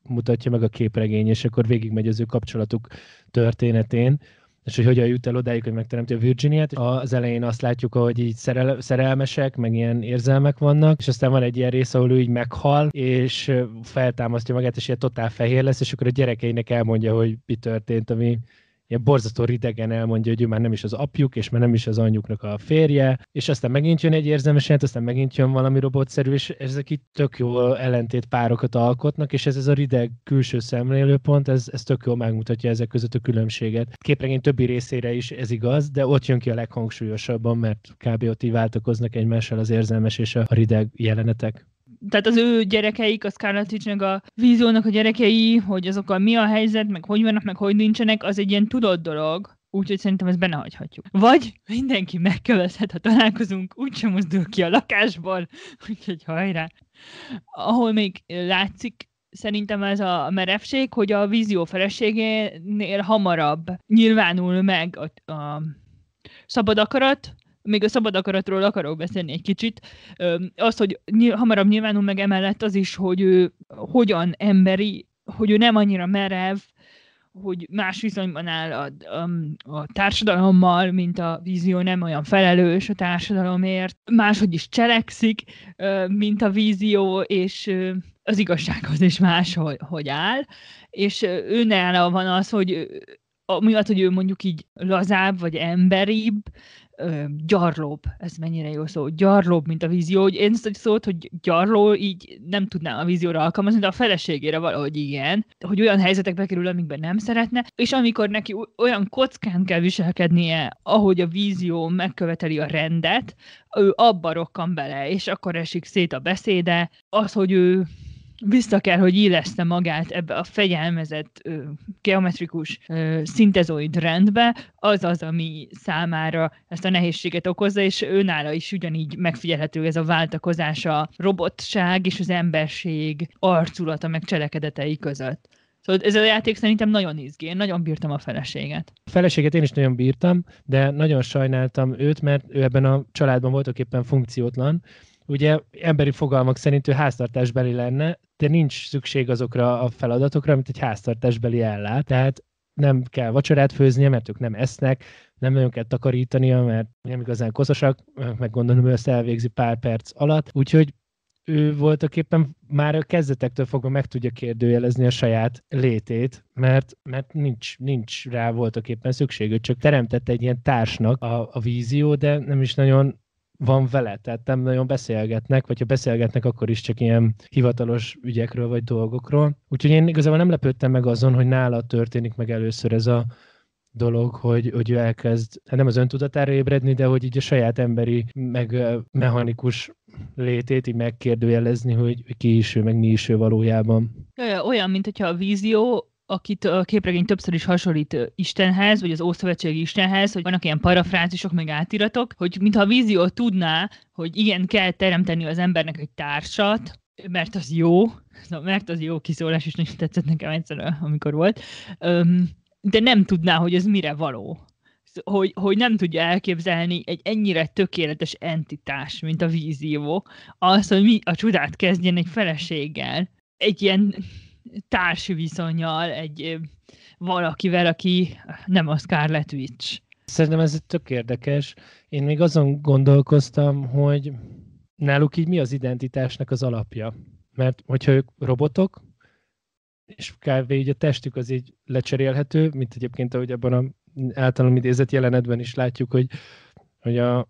mutatja meg a képregény, és akkor végigmegy az ő kapcsolatuk történetén, és hogy hogyan jut el odáig, hogy megteremti a Virginiát. Az elején azt látjuk, hogy így szerelmesek, meg ilyen érzelmek vannak, és aztán van egy ilyen rész, ahol ő így meghal, és feltámasztja magát, és ilyen totál fehér lesz, és akkor a gyerekeinek elmondja, hogy mi történt, ami ilyen borzasztó ridegen elmondja, hogy ő már nem is az apjuk, és már nem is az anyjuknak a férje, és aztán megint jön egy érzelmes jelent, aztán megint jön valami robotszerű, és ezek itt tök jó ellentét párokat alkotnak, és ez a rideg külső szemlélőpont, ez tök jól megmutatja ezek között a különbséget. Képregény többi részére is ez igaz, de ott jön ki a leghangsúlyosabban, mert kb. Ott így váltakoznak egymással az érzelmes és a rideg jelenetek. Tehát az ő gyerekeik, a Scarlet Witch-nek a víziónak a gyerekei, hogy azokkal mi a helyzet, meg hogy vannak, meg hogy nincsenek, az egy ilyen tudott dolog. Úgyhogy szerintem ezt benne hagyhatjuk. Vagy mindenki megkövezhet, ha találkozunk, úgysem mozdul ki a lakásból, úgyhogy hajrá. Ahol még látszik szerintem ez a merevség, hogy a vízió feleségénél hamarabb nyilvánul meg a szabad akarat. Még a szabad akaratról akarok beszélni egy kicsit. Az, hogy hamarabb nyilvánul meg emellett az is, hogy ő hogyan emberi, hogy ő nem annyira merev, hogy más viszonyban áll a társadalommal, mint a vízió, nem olyan felelős a társadalomért, máshogy is cselekszik, mint a vízió, és az igazsághoz is máshogy áll, és őnála van az, hogy miatt, hogy ő mondjuk így lazább, vagy emberibb, gyarlóbb, ez mennyire jó szó, gyarlóbb, mint a vízió, hogy én ezt a szót, hogy gyarló, így nem tudnám a vízióra alkalmazni, de a feleségére valahogy igen, hogy olyan helyzetekbe kerül, amikben nem szeretne, és amikor neki olyan kockán kell viselkednie, ahogy a vízió megköveteli a rendet, ő abba rokkan bele, és akkor esik szét a beszéde, az, hogy ő vissza kell, hogy illeszte magát ebbe a fegyelmezett, geometrikus szintezoid rendbe, az, ami számára ezt a nehézséget okozza, és őnála is ugyanígy megfigyelhető ez a váltakozás a robotság és az emberség arculata meg cselekedetei között. Szóval ez a játék szerintem nagyon izgé, én nagyon bírtam a feleséget. A feleséget én is nagyon bírtam, de nagyon sajnáltam őt, mert ő ebben a családban voltak éppen funkciótlan. Ugye emberi fogalmak szerint ő háztartásbeli lenne, de nincs szükség azokra a feladatokra, amit egy háztartásbeli ellát. Tehát nem kell vacsorát főznie, mert ők nem esznek, nem nagyon kell takarítania, mert nem igazán koszosak, meg gondolom, ő ezt elvégzi pár perc alatt. Úgyhogy ő voltak éppen már a kezdetektől fogva meg tudja kérdőjelezni a saját létét, mert nincs rá voltak éppen szükség. Ő csak teremtett egy ilyen társnak a vízió, de nem is nagyon van vele, tehát nem nagyon beszélgetnek, vagy ha beszélgetnek, akkor is csak ilyen hivatalos ügyekről vagy dolgokról. Úgyhogy én igazából nem lepődtem meg azon, hogy nála történik meg először ez a dolog, hogy ő elkezd, hát nem az öntudatára ébredni, de hogy így a saját emberi, meg mechanikus létét így megkérdőjelezni, hogy ki is ő, meg mi is ő valójában. Olyan, mint hogyha a vízió, akit a képregény többször is hasonlít Istenhez, vagy az Ószövetségi Istenhez, hogy vannak ilyen parafrázisok, meg átiratok, hogy mintha a vízió tudná, hogy igen, kell teremteni az embernek egy társat, mert az jó, mert az jó kiszólás, és nagyon tetszett nekem egyszer, amikor volt, de nem tudná, hogy ez mire való. Hogy nem tudja elképzelni egy ennyire tökéletes entitás, mint a vízió, az, hogy mi a csodát kezdjen egy feleséggel, egy ilyen társi viszonnyal, egy valakivel, aki nem a Scarlet Witch. Szerintem ez tök érdekes. Én még azon gondolkoztam, hogy náluk így mi az identitásnak az alapja. Mert hogyha ők robotok, és kb. Így a testük az így lecserélhető, mint egyébként, ahogy abban az általam idézett jelenetben is látjuk, hogy a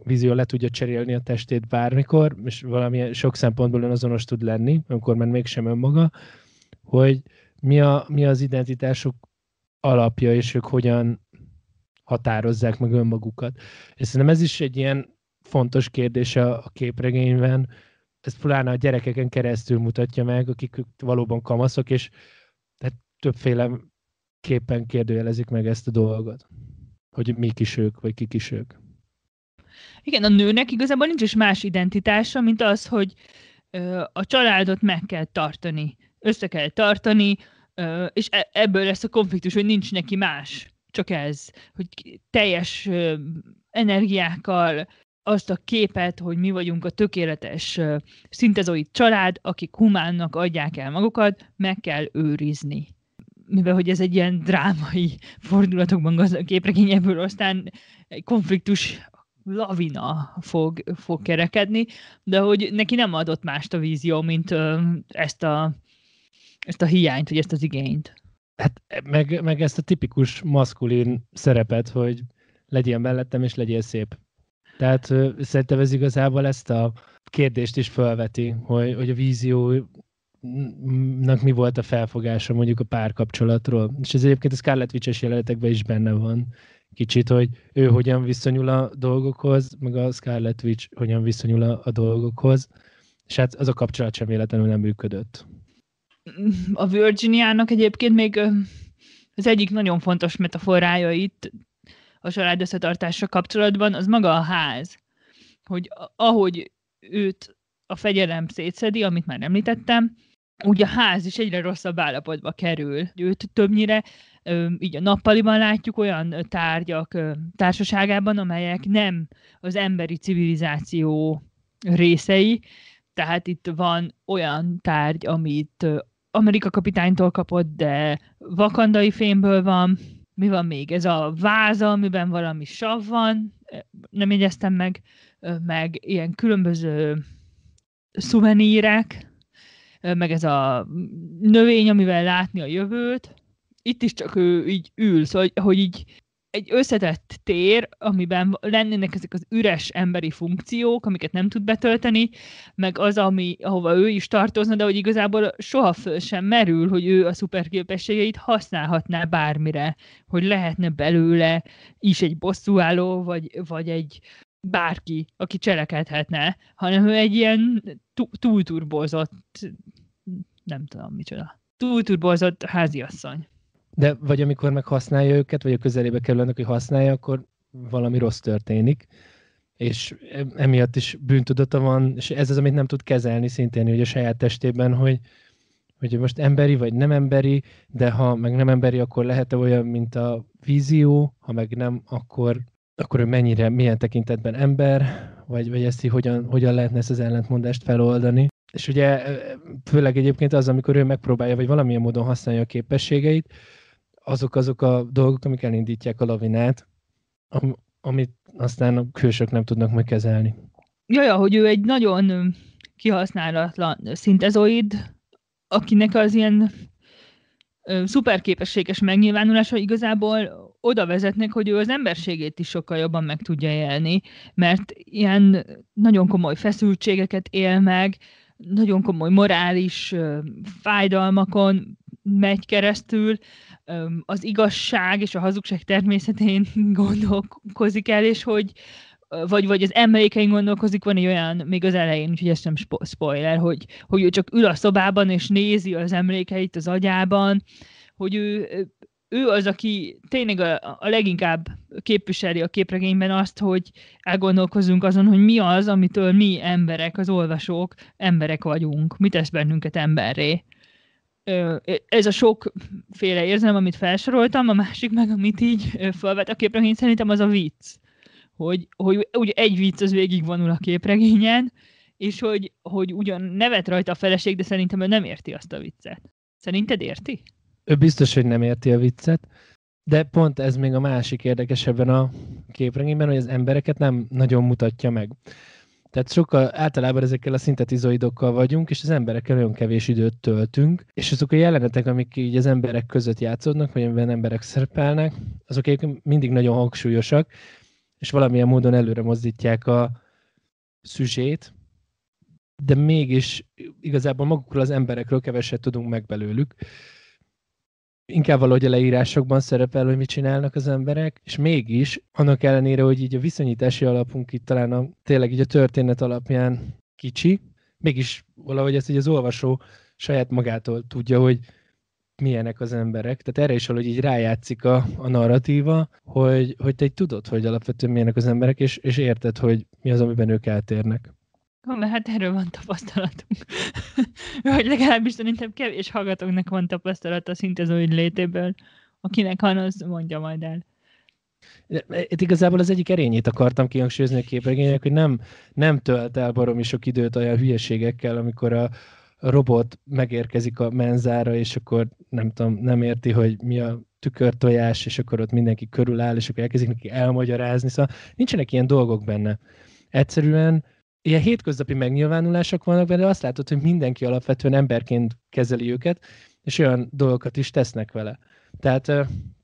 vízió le tudja cserélni a testét bármikor, és valamilyen sok szempontból önazonos tud lenni, amikor már mégsem önmaga, hogy mi az identitásuk alapja, és ők hogyan határozzák meg önmagukat. És szerintem ez is egy ilyen fontos kérdés a képregényben, ez pláne a gyerekeken keresztül mutatja meg, akik valóban kamaszok, és tehát többféle képpen kérdőjelezik meg ezt a dolgot, hogy mik is ők, vagy kik is ők. Igen, a nőnek igazából nincs is más identitása, mint az, hogy a családot meg kell tartani, össze kell tartani, és ebből lesz a konfliktus, hogy nincs neki más, csak ez, hogy teljes energiákkal azt a képet, hogy mi vagyunk a tökéletes szintezoid család, akik humánnak adják el magukat, meg kell őrizni. Mivel hogy ez egy ilyen drámai fordulatokban gazdag képregény, ebből aztán egy konfliktus lavina fog kerekedni, de hogy neki nem adott mást a vízió, mint ezt a hiányt, vagy ezt az igényt. Hát meg ezt a tipikus maszkulin szerepet, hogy legyél mellettem, és legyél szép. Tehát szerintem ez igazából ezt a kérdést is felveti, hogy a víziónak mi volt a felfogása mondjuk a párkapcsolatról. És ez egyébként a Scarlet Witch-es jelenetekben is benne van kicsit, hogy ő hogyan viszonyul a dolgokhoz, meg a Scarlet Witch hogyan viszonyul a dolgokhoz. És hát az a kapcsolat sem véletlenül nem működött. A Virginiának egyébként még az egyik nagyon fontos metaforája itt a család összetartása kapcsolatban, az maga a ház. Hogy ahogy őt a fegyelem szétszedi, amit már említettem, úgy a ház is egyre rosszabb állapotba kerül. Őt többnyire így a nappaliban látjuk olyan tárgyak társaságában, amelyek nem az emberi civilizáció részei, tehát itt van olyan tárgy, amit Amerika kapitánytól kapott, de vakandai fémből van. Mi van még? Ez a váza, amiben valami sav van, nem jegyeztem meg ilyen különböző szuvenírek, meg ez a növény, amivel látni a jövőt. Itt is csak ő így ül, szóval, hogy így egy összetett tér, amiben lennének ezek az üres emberi funkciók, amiket nem tud betölteni, meg az, ahova ő is tartozna, de hogy igazából soha föl sem merül, hogy ő a szuperképességeit használhatná bármire, hogy lehetne belőle is egy bosszúálló, vagy egy bárki, aki cselekedhetne, hanem ő egy ilyen túlturbozott, nem tudom micsoda, túlturbozott háziasszony. De vagy amikor meg használja őket, vagy a közelébe kerülnek, hogy használja, akkor valami rossz történik, és emiatt is bűntudata van, és ez az, amit nem tud kezelni szintén, hogy a saját testében, hogy most emberi, vagy nem emberi, de ha meg nem emberi, akkor lehet-e olyan, mint a vízió, ha meg nem, akkor ő milyen tekintetben ember, vagy ezt hogyan lehetne ezt az ellentmondást feloldani. És ugye főleg egyébként az, amikor ő megpróbálja, vagy valamilyen módon használja a képességeit, azok a dolgok, amik elindítják a lavinát, amit aztán a hősök nem tudnak megkezelni. Jaja, hogy ő egy nagyon kihasználatlan szintezoid, akinek az ilyen szuperképességes megnyilvánulása igazából oda vezetnek, hogy ő az emberségét is sokkal jobban meg tudja élni, mert ilyen nagyon komoly feszültségeket él meg, nagyon komoly morális fájdalmakon megy keresztül, az igazság és a hazugság természetén gondolkozik el, és hogy vagy az emlékein gondolkozik, van egy olyan, még az elején, úgyhogy ez sem spoiler, hogy ő csak ül a szobában, és nézi az emlékeit az agyában, hogy ő az, aki tényleg a leginkább képviseli a képregényben azt, hogy elgondolkozunk azon, hogy mi az, amitől mi emberek, az olvasók emberek vagyunk, mi tesz bennünket emberré. Ez a sokféle érzelem, amit felsoroltam, a másik meg, amit így felvet a képregény, szerintem az a vicc. Hogy ugye egy vicc az végigvonul a képregényen, és hogy ugyan nevet rajta a feleség, de szerintem ő nem érti azt a viccet. Szerinted érti? Ő biztos, hogy nem érti a viccet, de pont ez még a másik érdekes ebben a képregényben, hogy az embereket nem nagyon mutatja meg. Tehát sokkal általában ezekkel a szintetizoidokkal vagyunk, és az emberekkel nagyon kevés időt töltünk, és azok a jelenetek, amik így az emberek között játszódnak, vagy amiben emberek szerepelnek, azok egyébként mindig nagyon hangsúlyosak, és valamilyen módon előre mozdítják a szüzsét, de mégis igazából magukról az emberekről keveset tudunk meg belőlük. Inkább valahogy a leírásokban szerepel, hogy mit csinálnak az emberek, és mégis, annak ellenére, hogy így a viszonyítási alapunk itt talán tényleg így a történet alapján kicsi, mégis valahogy ezt így az olvasó saját magától tudja, hogy milyenek az emberek. Tehát erre is valahogy így rájátszik a narratíva, hogy te tudod, hogy alapvetően milyenek az emberek, és érted, hogy mi az, amiben ők eltérnek. Mert hát erről van tapasztalatunk. Vagy legalábbis szerintem kevés hallgatóknak van tapasztalata szinte az úgy létéből. Akinek van, az mondja majd el. Itt igazából az egyik erényét akartam kihangsúlyozni a képregénynek, hogy nem tölt el baromi sok időt olyan hülyeségekkel, amikor a robot megérkezik a menzára, és akkor nem tudom, nem érti, hogy mi a tükörtojás, és akkor ott mindenki körül áll, és akkor elkezdik neki elmagyarázni. Szóval nincsenek ilyen dolgok benne. Egyszerűen ilyen hétköznapi megnyilvánulások vannak benne, de azt látod, hogy mindenki alapvetően emberként kezeli őket, és olyan dolgokat is tesznek vele. Tehát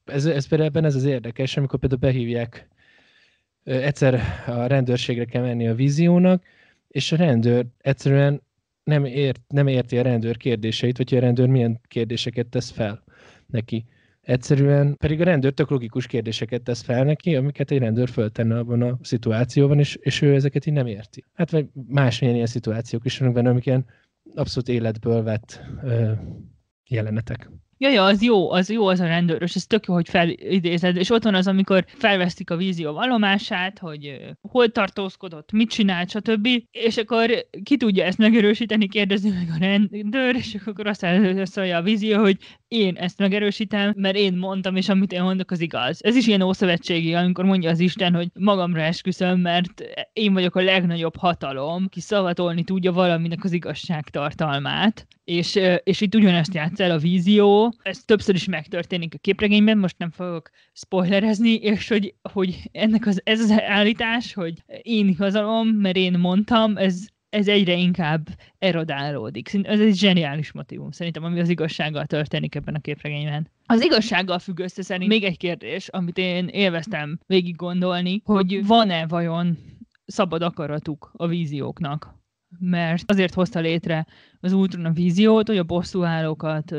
ez például ebben ez az érdekes, amikor például behívják, egyszer a rendőrségre kell menni a víziónak, és a rendőr egyszerűen nem érti a rendőr kérdéseit, vagy hogy a rendőr milyen kérdéseket tesz fel neki. Egyszerűen pedig a rendőr tök logikus kérdéseket tesz fel neki, amiket egy rendőr föltenne abban a szituációban, és ő ezeket így nem érti. Hát vagy másmilyen ilyen szituációk is vannak benne, amik ilyen abszolút életből vett jelenetek. Ja, az jó az a rendőrös, ez tök jó, hogy felidézed, és ott van az, amikor felvesztik a vízió vallomását, hogy hol tartózkodott, mit csinált, stb. És akkor ki tudja ezt megerősíteni, kérdezi meg a rendőr, és akkor azt szólja a vízió, hogy én ezt megerősítem, mert én mondtam, és amit én mondok, az igaz. Ez is ilyen ószövetségi, amikor mondja az Isten, hogy magamra esküszöm, mert én vagyok a legnagyobb hatalom, ki szavatolni tudja valaminek az igazság tartalmát. És itt ugyanezt játsz el a vízió, ez többször is megtörténik a képregényben, most nem fogok spoilerezni, és hogy ez az állítás, hogy én igazolom, mert én mondtam, ez egyre inkább erodálódik. Ez egy zseniális motívum szerintem, ami az igazsággal történik ebben a képregényben. Az igazsággal függ össze szerint még egy kérdés, amit én élveztem végig gondolni, hogy van-e vajon szabad akaratuk a vízióknak? Mert azért hozta létre az Ultron a víziót, hogy a bosszúállókat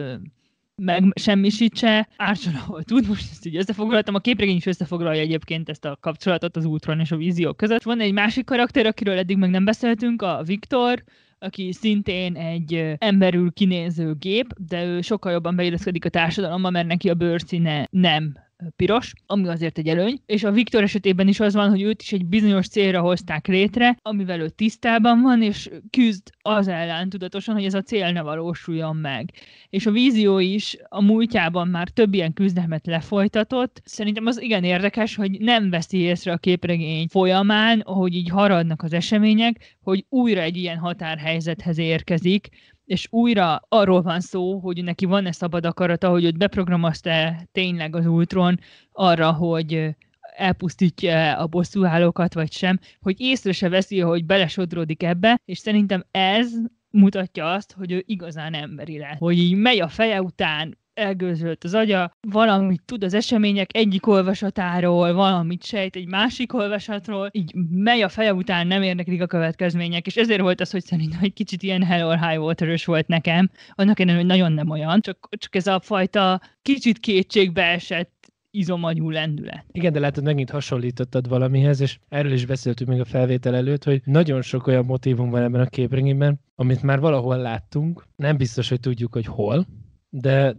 megsemmisítse, ártson, ahol tud. Most ezt így összefoglaltam. A képregény is összefoglalja egyébként ezt a kapcsolatot az Ultron és a vízió között. Van egy másik karakter, akiről eddig meg nem beszéltünk, a Viktor, aki szintén egy emberül kinéző gép, de ő sokkal jobban beilleszkedik a társadalomba, mert neki a bőrszíne nem piros, ami azért egy előny, és a Viktor esetében is az van, hogy őt is egy bizonyos célra hozták létre, amivel ő tisztában van, és küzd az ellen tudatosan, hogy ez a cél ne valósuljon meg. És a vízió is a múltjában már több ilyen küzdelmet lefolytatott. Szerintem az igen érdekes, hogy nem veszi észre a képregény folyamán, hogy így haradnak az események, hogy újra egy ilyen határhelyzethez érkezik, és újra arról van szó, hogy neki van-e szabad akarata, hogy őt beprogramozta tényleg az Ultron arra, hogy elpusztítja a bosszúállókat, vagy sem, hogy észre se veszi, hogy belesodródik ebbe, és szerintem ez mutatja azt, hogy ő igazán emberi lett. Hogy így megy a feje után, elgőzölt az agya, valamit tud az események egyik olvasatáról, valamit sejt egy másik olvasatról, így megy a feje után, nem érdeklik a következmények, és ezért volt az, hogy szerintem egy kicsit ilyen Hell or High Water-ös volt nekem, annak ellenére, hogy nagyon nem olyan, csak ez a fajta kicsit kétségbe esett izomagyú lendület. Igen, de látod, megint hasonlítottad valamihez, és erről is beszéltünk még a felvétel előtt, hogy nagyon sok olyan motívum van ebben a képregényben, amit már valahol láttunk, nem biztos, hogy tudjuk, hogy hol, de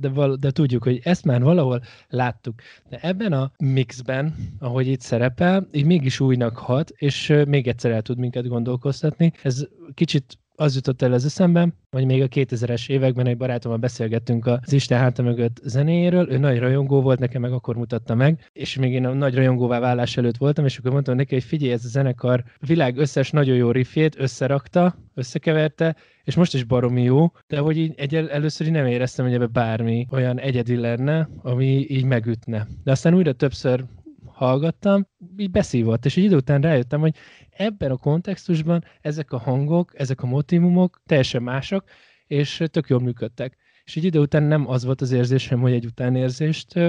tudjuk, hogy ezt már valahol láttuk. De ebben a mixben, ahogy itt szerepel, így mégis újnak hat, és még egyszer el tud minket gondolkoztatni. Ez kicsit az jutott el az eszembe, hogy még a 2000-es években egy barátommal beszélgettünk az Isten háta mögött zenéjéről, ő nagy rajongó volt, nekem meg akkor mutatta meg, és még én a nagy rajongóvá válás előtt voltam, és akkor mondtam neki, hogy figyelj, ez a zenekar világ összes nagyon jó riffjét összerakta, összekeverte, és most is baromi jó, de hogy így először így nem éreztem, hogy ebbe bármi olyan egyedi lenne, ami így megütne. De aztán újra többször hallgattam, így beszívott, és egy idő után rájöttem, hogy ebben a kontextusban ezek a hangok, ezek a motívumok teljesen másak, és tök jól működtek. És egy idő után nem az volt az érzésem, hogy egy utánérzést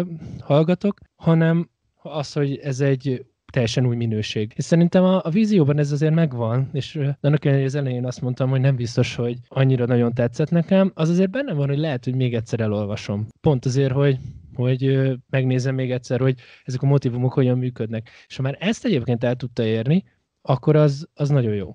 hallgatok, hanem az, hogy ez egy teljesen új minőség. És szerintem a vízióban ez azért megvan, és annak ellenére, hogy az elején azt mondtam, hogy nem biztos, hogy annyira nagyon tetszett nekem, az azért benne van, hogy lehet, hogy még egyszer elolvasom. Pont azért, hogy megnézem még egyszer, hogy ezek a motívumok hogyan működnek. És ha már ezt egyébként el tudta érni, akkor az nagyon jó.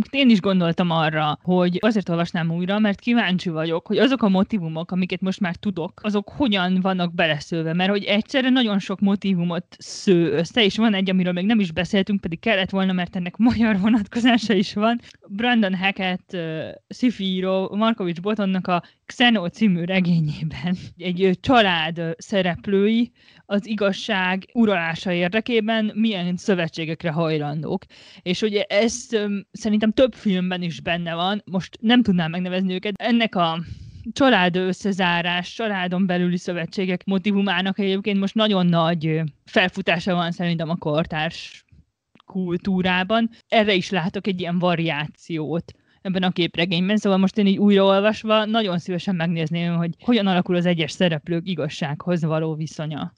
Én is gondoltam arra, hogy azért olvasnám újra, mert kíváncsi vagyok, hogy azok a motívumok, amiket most már tudok, azok hogyan vannak beleszőve, mert hogy egyszerre nagyon sok motívumot sző össze, és van egy, amiről még nem is beszéltünk, pedig kellett volna, mert ennek magyar vonatkozása is van. Brandon Hackett, sci-fi író, Markovics Botonnak a Xeno című regényében egy család szereplői az igazság uralása érdekében milyen szövetségekre hajlandók. És ugye ez szerintem több filmben is benne van, most nem tudnám megnevezni őket, ennek a család összezárás, családon belüli szövetségek motivumának egyébként most nagyon nagy felfutása van szerintem a kortárs kultúrában. Erre is látok egy ilyen variációt ebben a képregényben, szóval most én így újraolvasva nagyon szívesen megnézném, hogy hogyan alakul az egyes szereplők igazsághoz való viszonya,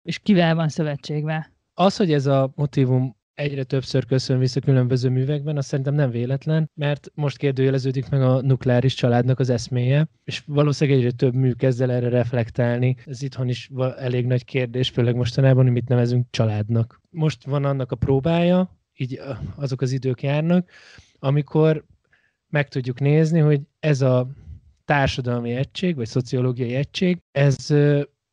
és kivel van szövetségve. Az, hogy ez a motívum egyre többször köszön vissza különböző művekben, azt szerintem nem véletlen, mert most kérdőjeleződik meg a nukleáris családnak az eszméje, és valószínűleg egyre több mű kezd el erre reflektálni. Ez itthon is elég nagy kérdés, főleg mostanában, hogy mit nevezünk családnak. Most van annak a próbája, így azok az idők járnak, amikor meg tudjuk nézni, hogy ez a társadalmi egység, vagy szociológiai egység, ez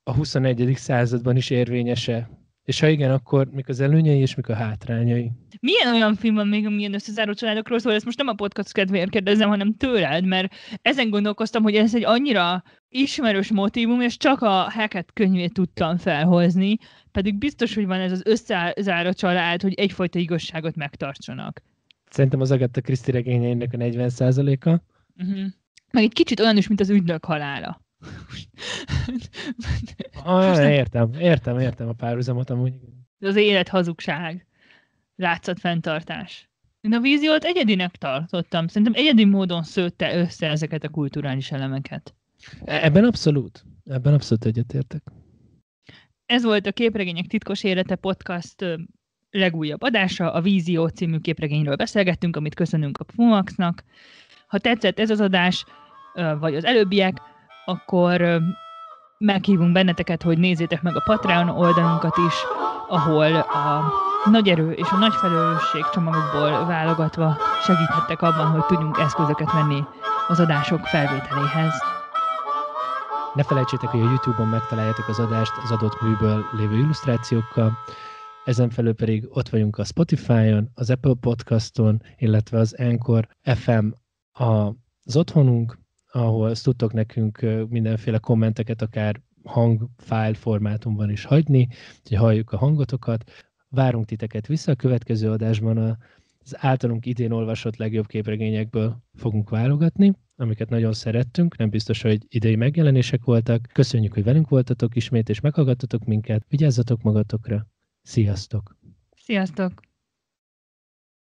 a 21. században is érvényese. És ha igen, akkor mik az előnyei és mik a hátrányai? Milyen olyan film van még, amilyen összezáró családokról szól? Ezt most nem a podcast kedvéért kérdezem, hanem tőled, mert ezen gondolkoztam, hogy ez egy annyira ismerős motívum, és csak a Hackett könyvét tudtam felhozni, pedig biztos, hogy van ez az összezáró család, hogy egyfajta igazságot megtartsanak. Szerintem az Agatha Christie regényeinek a 40%-a. Uh-huh. Meg egy kicsit olyan is, mint az ügynök halála. Értem a párhuzamot amúgy. Az élet hazugság, látszatfenntartás. Én a víziót egyedinek tartottam. Szerintem egyedi módon szőtte össze ezeket a kulturális elemeket. Ebben abszolút egyetértek. Ez volt a Képregények titkos élete podcast legújabb adása. A Vízió című képregényről beszélgettünk, amit köszönünk a Pumaxnak. Ha tetszett ez az adás, vagy az előbbiek, akkor meghívunk benneteket, hogy nézzétek meg a Patreon oldalunkat is, ahol a nagy erő és a nagy felelősség csomagokból válogatva segíthettek abban, hogy tudjunk eszközöket venni az adások felvételéhez. Ne felejtsétek, hogy a YouTube-on megtaláljátok az adást az adott műből lévő illusztrációkkal, ezen felül pedig ott vagyunk a Spotify-on, az Apple Podcaston, illetve az Anchor FM az otthonunk, ahol azt tudtok nekünk mindenféle kommenteket, akár hangfájl formátumban is hagyni, hogy halljuk a hangotokat. Várunk titeket vissza, a következő adásban az általunk idén olvasott legjobb képregényekből fogunk válogatni, amiket nagyon szerettünk, nem biztos, hogy idei megjelenések voltak. Köszönjük, hogy velünk voltatok ismét, és meghallgattatok minket. Vigyázzatok magatokra! Sziasztok! Sziasztok!